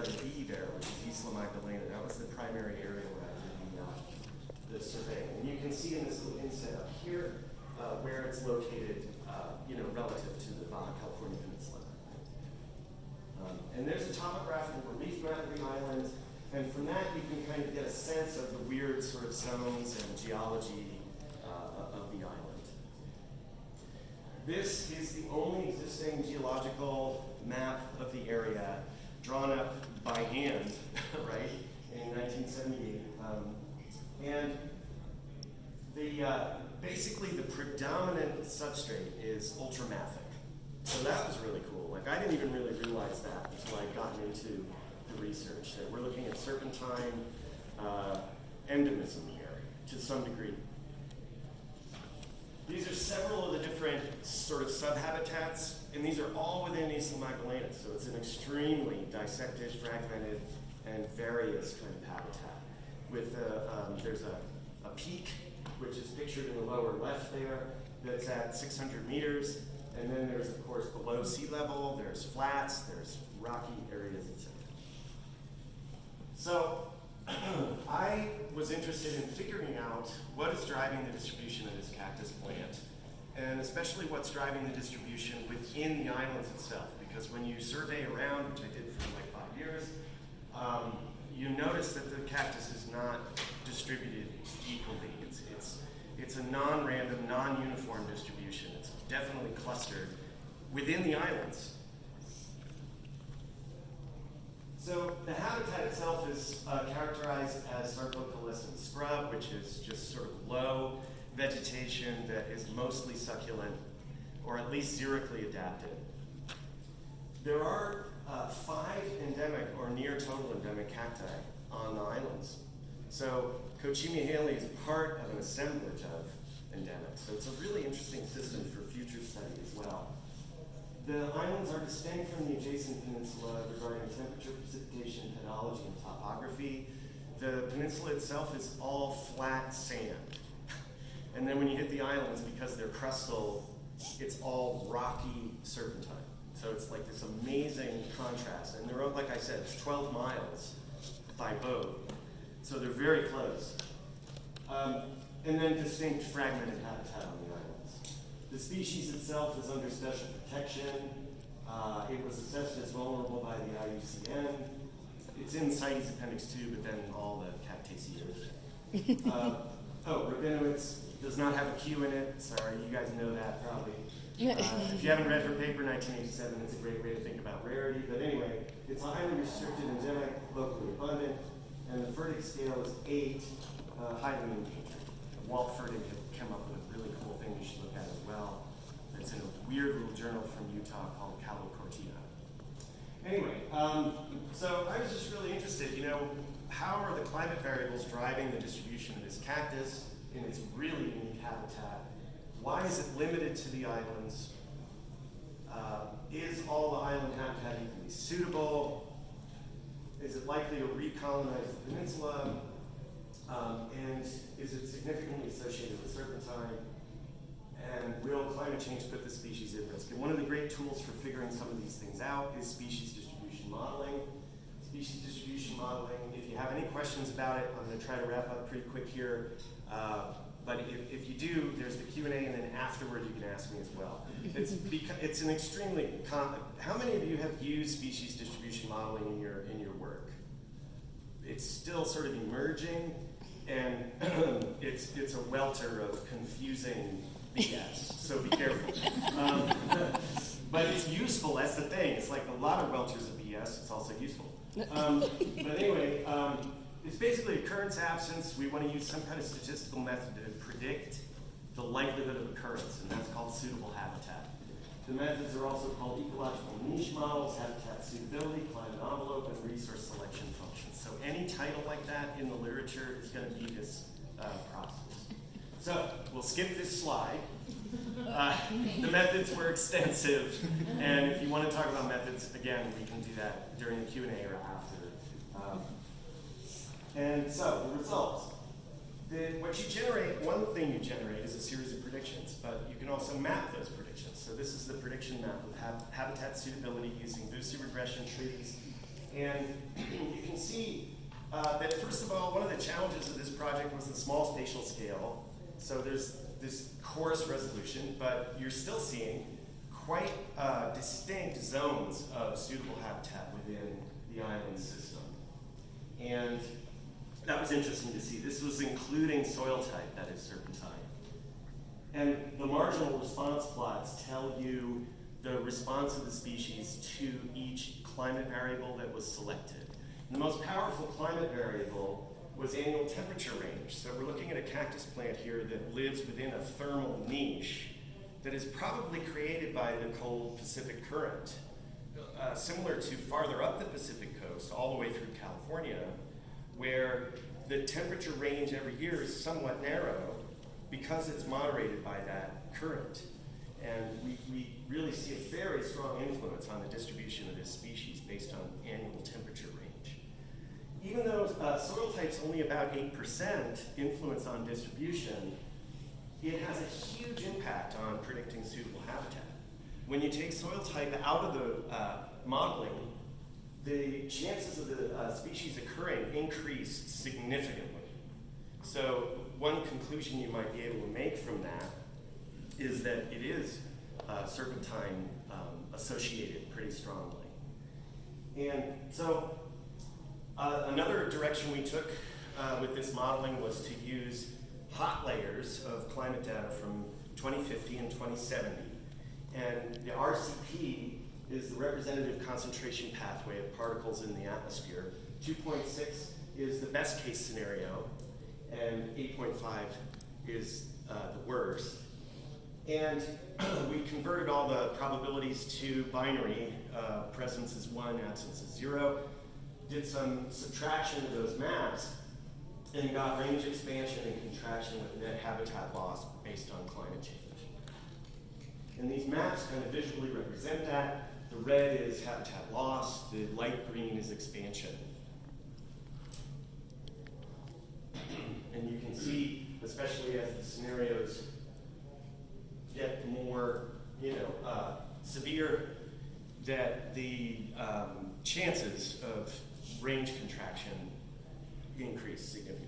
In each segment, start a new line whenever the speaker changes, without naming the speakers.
letter B there, which is Isla Magdalena. That was the primary area where I did the survey. And you can see in this little inset up here where it's located, relative to the Baja California Peninsula. And there's a topographical relief map of the island, and from that you can kind of get a sense of the weird sort of zones and geology of the island. This is the only existing geological map of the area drawn up by hand, right, in 1978. And basically the predominant substrate is ultramathic. So that was really cool. Like, I didn't even really realize that until I'd gotten into the research. That we're looking at serpentine endemism here to some degree. These are several of the different sort of subhabitats, and these are all within Isla Magdalena. So it's an extremely dissected, fragmented, and various kind of habitat. With there's a peak, which is pictured in the lower left there, that's at 600 meters. And then there's, of course, below sea level, there's flats, there's rocky areas, etc. So I was interested in figuring out what is driving the distribution of this cactus plant, and especially what's driving the distribution within the islands itself. Because when you survey around, which I did for like 5 years, you notice that the cactus is not distributed equally. It's a non-random, non-uniform distribution. It's definitely clustered within the islands. So the habitat itself is characterized as sarcocaulescent scrub, which is just sort of low vegetation that is mostly succulent, or at least xerically adapted. There are 5 endemic or near total endemic cacti on the islands. So Cochemia halei is part of an assemblage of endemics. So it's a really interesting system for future study as well. The islands are distinct from the adjacent peninsula regarding temperature, precipitation, pedology, and topography. The peninsula itself is all flat sand. And then when you hit the islands, because they're crustal, it's all rocky serpentine. So it's like this amazing contrast. And they're, like I said, it's 12 miles by boat. So they're very close. And then distinct fragmented habitat on the islands. The species itself is under special protection. It was assessed as vulnerable by the IUCN. It's in CITES Appendix 2, but then all the Cactaceae. Rabinowitz does not have a Q in it. Sorry, you guys know that probably. If you haven't read her paper, 1987, it's a great way to think about rarity. But anyway, it's a highly restricted endemic, locally abundant, and the Furtick scale is 8, highly endangered. Walt Furtick had come up with a really cool thing you should look at as well. It's in a weird little journal from Utah called Calocortia. Anyway, so I was just really interested, how are the climate variables driving the distribution of this cactus in its really unique habitat? Why is it limited to the islands? Is all the island habitat equally suitable? Is it likely to recolonize the peninsula? And is it significantly associated with serpentine? And will climate change put the species at risk? And one of the great tools for figuring some of these things out is species distribution modeling. Species distribution modeling, if you have any questions about it, I'm going to try to wrap up pretty quick here. But if you do, there's the Q&A, and then afterward you can ask me as well. It's an extremely how many of you have used species distribution modeling in your work? It's still sort of emerging, and it's a welter of confusing BS. So be careful. But it's useful. That's the thing. It's like a lot of welters of BS. It's also useful. But anyway. It's basically occurrence absence. We want to use some kind of statistical method to predict the likelihood of occurrence, and that's called suitable habitat. The methods are also called ecological niche models, habitat suitability, climate envelope, and resource selection functions. So any title like that in the literature is going to be this process. So we'll skip this slide. The methods were extensive, and if you want to talk about methods, again, we can do that during the Q&A or after. And so, the results. What you generate, one thing you generate is a series of predictions, but you can also map those predictions. So this is the prediction map of habitat suitability using Boosted regression trees And you can see that, first of all, one of the challenges of this project was the small spatial scale. So there's this coarse resolution, but you're still seeing quite distinct zones of suitable habitat within the island system. And that was interesting to see. This was including soil type, that is serpentine. And the marginal response plots tell you the response of the species to each climate variable that was selected. And the most powerful climate variable was annual temperature range. So we're looking at a cactus plant here that lives within a thermal niche that is probably created by the cold Pacific current, similar to farther up the Pacific coast, all the way through California, where the temperature range every year is somewhat narrow because it's moderated by that current. And we really see a very strong influence on the distribution of this species based on annual temperature range. Even though soil type's only about 8% influence on distribution, it has a huge impact on predicting suitable habitat. When you take soil type out of the modeling, the chances of the species occurring increase significantly. So one conclusion you might be able to make from that is that it is serpentine associated pretty strongly. And so another direction we took with this modeling was to use hot layers of climate data from 2050 and 2070. And the RCP is the representative concentration pathway of particles in the atmosphere. 2.6 is the best case scenario, and 8.5 is the worst. And we converted all the probabilities to binary. Presence is 1, absence is 0. Did some subtraction of those maps, and got range expansion and contraction with net habitat loss based on climate change. And these maps kind of visually represent that. The red is habitat loss, the light green is expansion. And you can see, especially as the scenarios get more, severe, that the chances of range contraction increase significantly.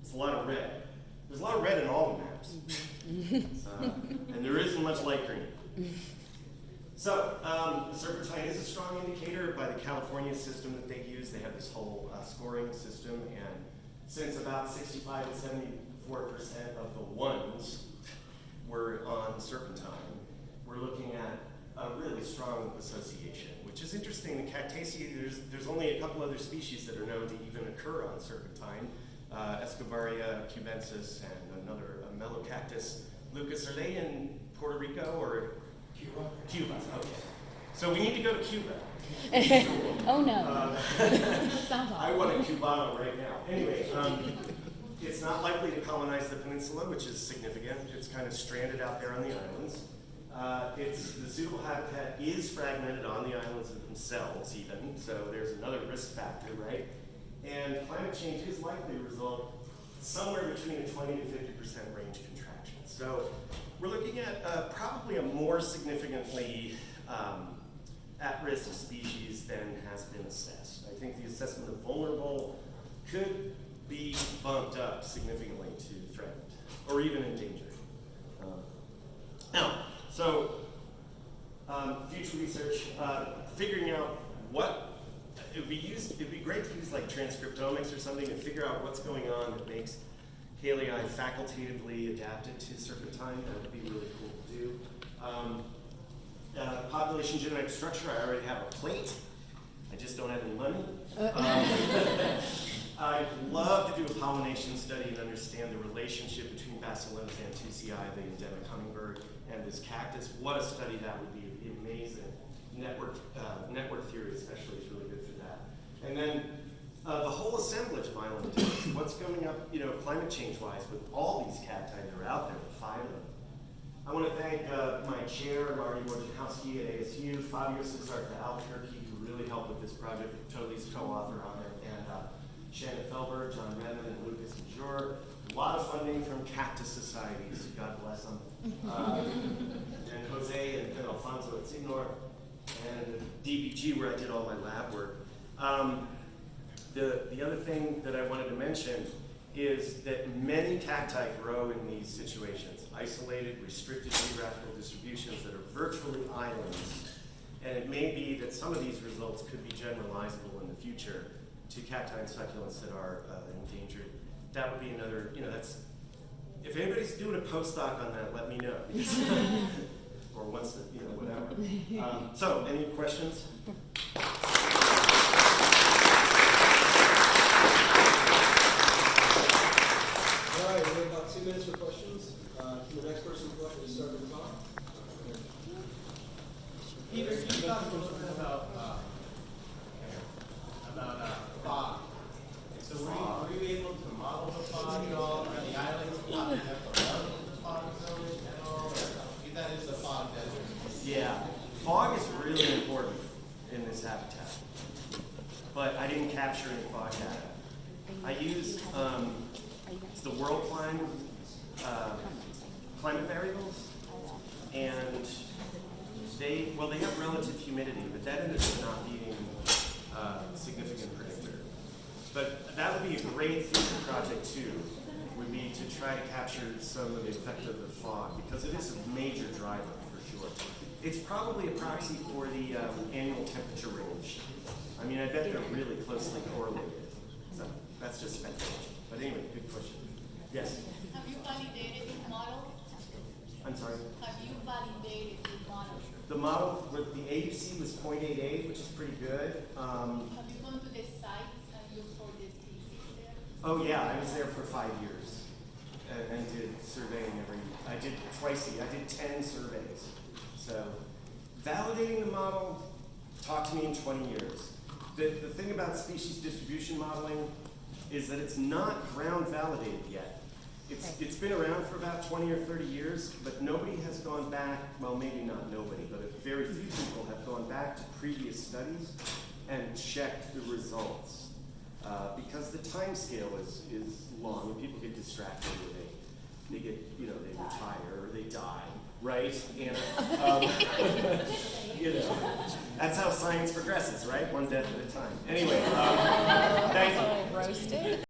It's a lot of red. There's a lot of red in all the maps. And there isn't much light green. So the serpentine is a strong indicator by the California system that they use. They have this whole scoring system, and since about 65 to 74% of the ones were on serpentine, we're looking at a really strong association, which is interesting. The Cactaceae, there's only a couple other species that are known to even occur on serpentine. Escobaria cubensis and another Melocactus lucas. Are they in Puerto Rico or Cuba? Cuba, okay. So we need to go to Cuba.
Oh no. Sounds awful.
I want a Cubano right now. Anyway, it's not likely to colonize the peninsula, which is significant. It's kind of stranded out there on the islands. The suitable habitat is fragmented on the islands themselves even, so there's another risk factor, right? And climate change is likely to result somewhere between a 20 to 50% range contraction. So we're looking at probably a more significantly at-risk species than has been assessed. I think the assessment of vulnerable could be bumped up significantly to threatened or even endangered. Future research, figuring out what it'd be great to use like transcriptomics or something to figure out what's going on that makes halei facultatively adapted to serpentine. That would be really cool to do. Population genetic structure, I already have a plate. I just don't have any money. I'd love to do a pollination study and understand the relationship between Bacillus antucii, the endemic hummingbird, and this cactus. What a study that would be. It would be amazing. Network theory especially is really good for that. And then the whole assemblage of island adapts. What's going up, climate change-wise with all these cacti that are out there, the 5 of them. I want to thank my chair, Marty Wojciechowski at ASU, Fabio Cesar at Albuquerque, who really helped with this project. Totally co-author on it, and Shannon Felber, John Redmond, and Lucas Major. A lot of funding from Cactus Societies, God bless them. And Jose and Alfonso at Signor, and DBG, where I did all my lab work. The other thing that I wanted to mention is that many cacti grow in these situations, isolated, restricted geographical distributions that are virtually islands. And it may be that some of these results could be generalizable in the future to cacti and succulents that are endangered. That would be another, that's, if anybody's doing a postdoc on that, let me know. Or wants to, whatever. So, any questions?
All right, we have about 2 minutes for questions. Can the next person go ahead and start the talk?
Peter, you talked a little bit about fog. So were you able to model the fog at all, or the islands popping up around the fog zone at all? Or that is the fog desert.
Yeah, fog is really important in this habitat, but I didn't capture any fog data. I used the world climate variables, and they have relative humidity, but that ended up not being a significant predictor. But that would be a great future project too, would be to try to capture some of the effect of the fog, because it is a major driver for sure. It's probably a proxy for the annual temperature range. I mean, I bet they're really closely correlated. So that's just speculation. But anyway, good question. Yes?
Have you validated the model?
I'm sorry?
Have you validated the model?
The model, with the AUC was 0.88, which is pretty good.
Have you gone to the site and looked for the species there?
Oh yeah, I was there for 5 years and did surveying I did 10 surveys. So validating the model, talk to me in 20 years. The thing about species distribution modeling is that it's not ground validated yet. It's been around for about 20 or 30 years, but nobody has gone back, well maybe not nobody, but very few people have gone back to previous studies and checked the results. Because the time scale is long, and people get distracted, or they get, they retire, or they die, right? And, that's how science progresses, right? One death at a time. Anyway, thank you.
Roasted.